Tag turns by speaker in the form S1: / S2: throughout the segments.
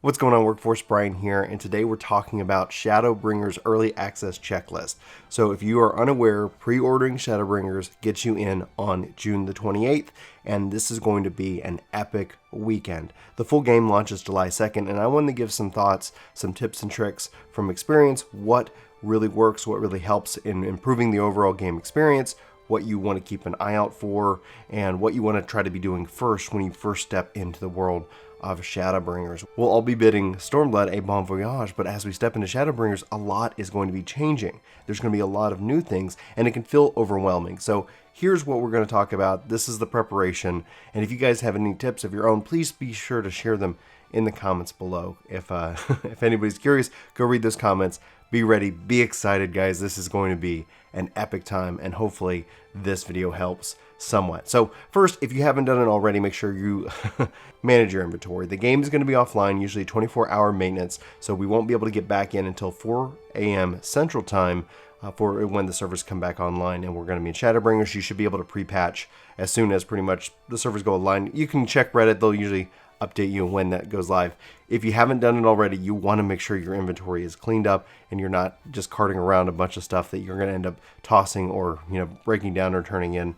S1: What's going on, Workforce? Brian here, and today we're talking about Shadowbringers Early Access Checklist. So if you are unaware, pre-ordering Shadowbringers gets you in on June the 28th, and this is going to be an epic weekend. The full game launches July 2nd, and I wanted to give some thoughts, some tips and tricks from experience, what really works, what really helps in improving the overall game experience, what you want to keep an eye out for, and what you want to try to be doing first when you first step into the world of Shadowbringers. We'll all be bidding Stormblood a bon voyage, but as we step into Shadowbringers, a lot is going to be changing. There's going to be a lot of new things, and it can feel overwhelming. So here's what we're going to talk about. This is the preparation, and if you guys have any tips of your own, please be sure to share them in the comments below. If if anybody's curious, go read those comments. Be ready, be excited, guys. This is going to be an epic time, and hopefully this video helps somewhat. So first, if you haven't done it already, make sure you manage your inventory. The game is going to be offline, usually 24-hour maintenance, so we won't be able to get back in until 4 a.m. Central Time for when the servers come back online, and we're going to be in Shadowbringers. You should be able to pre-patch as soon as pretty much the servers go online. You can check Reddit, they'll usually update you when that goes live. If you haven't done it already, you want to make sure your inventory is cleaned up and you're not just carting around a bunch of stuff that you're going to end up tossing or breaking down or turning in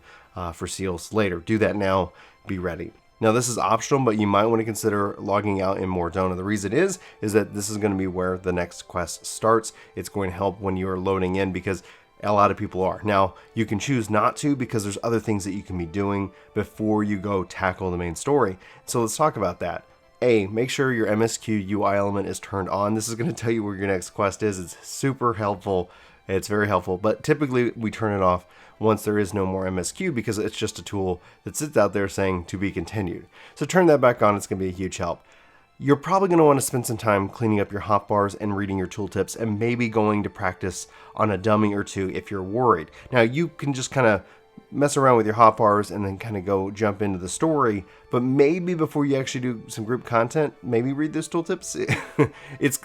S1: for seals later. Do that now. Be ready. Now this is optional, but you might want to consider logging out in Mordona. The reason is that this is going to be where the next quest starts. It's going to help when you are loading in because a lot of people are. Now, you can choose not to because there's other things that you can be doing before you go tackle the main story. So let's talk about that. A, make sure your MSQ UI element is turned on. This is going to tell you where your next quest is. It's super helpful. It's very helpful, but typically we turn it off once there is no more MSQ because it's just a tool that sits out there saying to be continued. So turn that back on. It's going to be a huge help. You're probably going to want to spend some time cleaning up your hotbars and reading your tooltips and maybe going to practice on a dummy or two if you're worried. Now, you can just kind of mess around with your hotbars and then kind of go jump into the story, but maybe before you actually do some group content, maybe read those tooltips.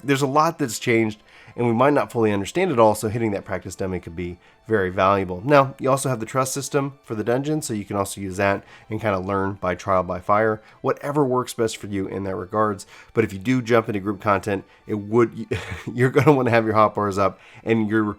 S1: There's a lot that's changed and we might not fully understand it all, so hitting that practice dummy could be very valuable. Now, you also have the trust system for the dungeon, so you can also use that and kind of learn by trial by fire, whatever works best for you in that regards. But if you do jump into group content, you're going to want to have your hotbars up and you're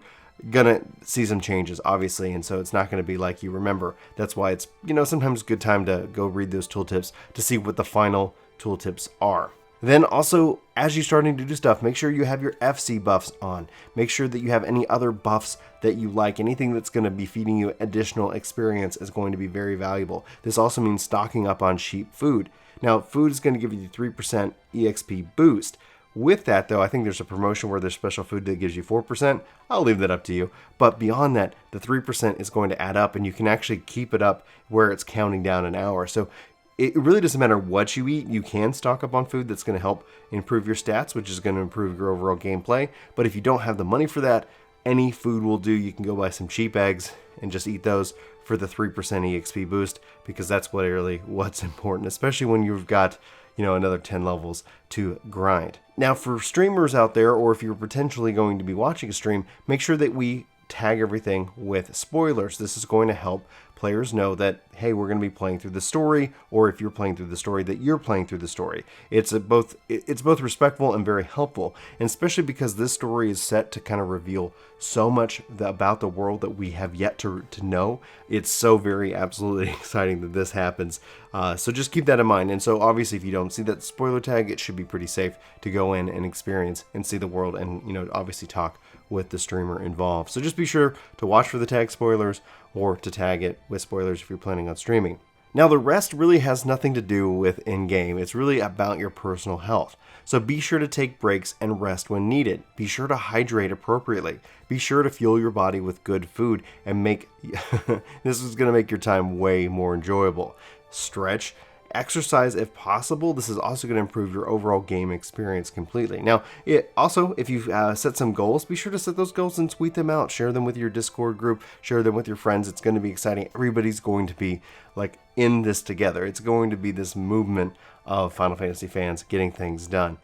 S1: gonna see some changes, obviously, and so it's not going to be like you remember. That's why it's sometimes a good time to go read those tooltips to see what the final tooltips are. Then also, as you're starting to do stuff, make sure you have your FC buffs on. Make sure that you have any other buffs that you like. Anything that's going to be feeding you additional experience is going to be very valuable. This also means stocking up on cheap food. Now, food is going to give you 3% EXP boost. With that, though, I think there's a promotion where there's special food that gives you 4%. I'll leave that up to you. But beyond that, the 3% is going to add up, and you can actually keep it up where it's counting down an hour. So it really doesn't matter what you eat. You can stock up on food that's going to help improve your stats, which is going to improve your overall gameplay. But if you don't have the money for that, any food will do. You can go buy some cheap eggs and just eat those for the 3% EXP boost, because that's what's important, especially when you've got another 10 levels to grind. Now, for streamers out there, or if you're potentially going to be watching a stream, make sure that we tag everything with spoilers. This is going to help players know that, hey, we're going to be playing through the story, or if you're playing through the story, that you're playing through the story. It's both respectful and very helpful, and especially because this story is set to kind of reveal so much about the world that we have yet to know. It's so very absolutely exciting that this happens. So just keep that in mind. And so obviously, if you don't see that spoiler tag, it should be pretty safe to go in and experience and see the world and obviously talk with the streamer involved. So just be sure to watch for the tag spoilers or to tag it with spoilers if you're planning on streaming. Now, the rest really has nothing to do with in-game. It's really about your personal health. So be sure to take breaks and rest when needed. Be sure to hydrate appropriately. Be sure to fuel your body with good food and this is going to make your time way more enjoyable. Stretch. Exercise if possible. This is also going to improve your overall game experience completely. Now, if you've set some goals, be sure to set those goals and tweet them out. Share them with your Discord group. Share them with your friends. It's going to be exciting. Everybody's going to be in this together. It's going to be this movement of Final Fantasy fans getting things done.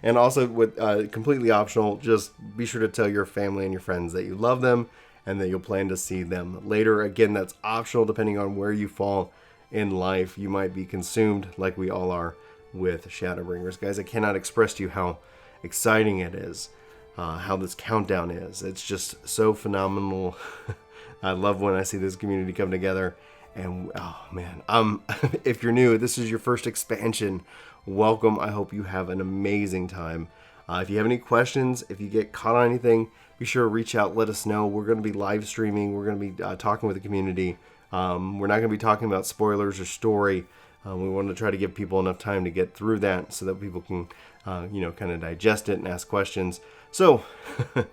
S1: And also, with completely optional, just be sure to tell your family and your friends that you love them and that you'll plan to see them later. Again, that's optional depending on where you fall in life. You might be consumed, like we all are, with Shadowbringers. Guys, I cannot express to you how exciting it is, how this countdown is. It's just so phenomenal. I love when I see this community come together. And oh man, if you're new, this is your first expansion, welcome. I hope you have an amazing time. If you have any questions, if you get caught on anything, be sure to reach out, let us know. We're going to be live streaming. We're going to be talking with the community. We're not going to be talking about spoilers or story. We want to try to give people enough time to get through that so that people can, kind of digest it and ask questions. So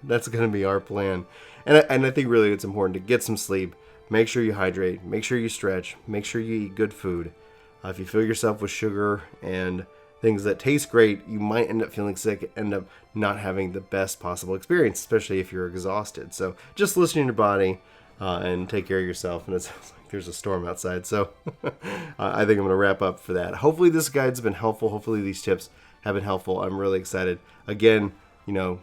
S1: that's going to be our plan. And I think really it's important to get some sleep. Make sure you hydrate, make sure you stretch, make sure you eat good food. If you fill yourself with sugar and things that taste great, you might end up feeling sick, end up not having the best possible experience, especially if you're exhausted. So just listen to your body and take care of yourself. And it sounds like there's a storm outside. So I think I'm going to wrap up for that. Hopefully this guide's been helpful. Hopefully these tips have been helpful. I'm really excited. Again,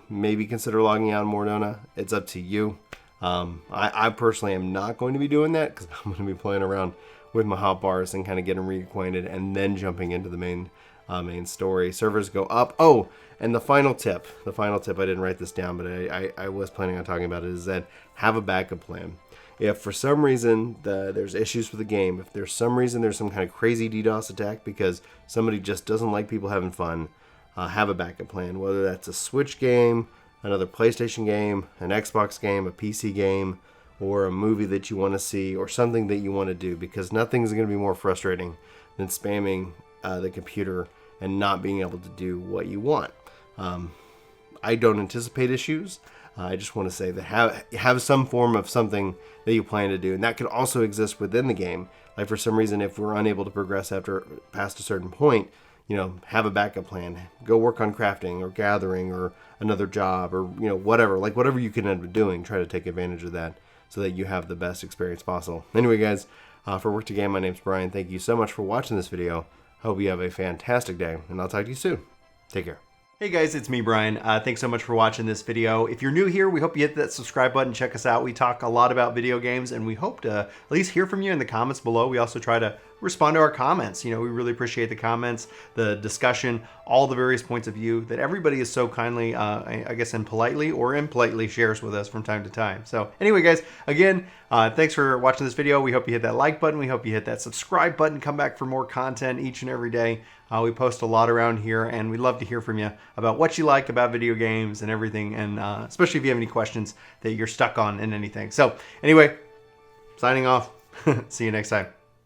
S1: maybe consider logging out in Mordona. It's up to you. I personally am not going to be doing that because I'm going to be playing around with my hotbars and kind of getting reacquainted and then jumping into the main story. Servers go up. Oh, and the final tip, I didn't write this down, but I was planning on talking about it, is that have a backup plan. If for some reason there's issues with the game, if there's some reason there's some kind of crazy DDoS attack because somebody just doesn't like people having fun, have a backup plan, whether that's a Switch game, another PlayStation game, an Xbox game, a PC game, or a movie that you want to see, or something that you want to do, because nothing's going to be more frustrating than spamming the computer and not being able to do what you want. I don't anticipate issues. I just want to say that have some form of something that you plan to do, and that can also exist within the game. Like for some reason, if we're unable to progress past a certain point, have a backup plan. Go work on crafting or gathering or another job or, whatever. Like whatever you can end up doing, try to take advantage of that so that you have the best experience possible. Anyway, guys, for Work to Game, my name's Brian. Thank you so much for watching this video. Hope you have a fantastic day, and I'll talk to you soon. Take care.
S2: Hey guys, it's me, Brian. Thanks so much for watching this video. If you're new here, we hope you hit that subscribe button, check us out. We talk a lot about video games, and we hope to at least hear from you in the comments below. We also try to respond to our comments. We really appreciate the comments, the discussion, all the various points of view that everybody is so kindly, I guess, and politely or impolitely shares with us from time to time. So anyway, guys, again, thanks for watching this video. We hope you hit that like button. We hope you hit that subscribe button. Come back for more content each and every day. We post a lot around here, and we'd love to hear from you about what you like about video games and everything, and especially if you have any questions that you're stuck on in anything. So anyway, signing off. See you next time.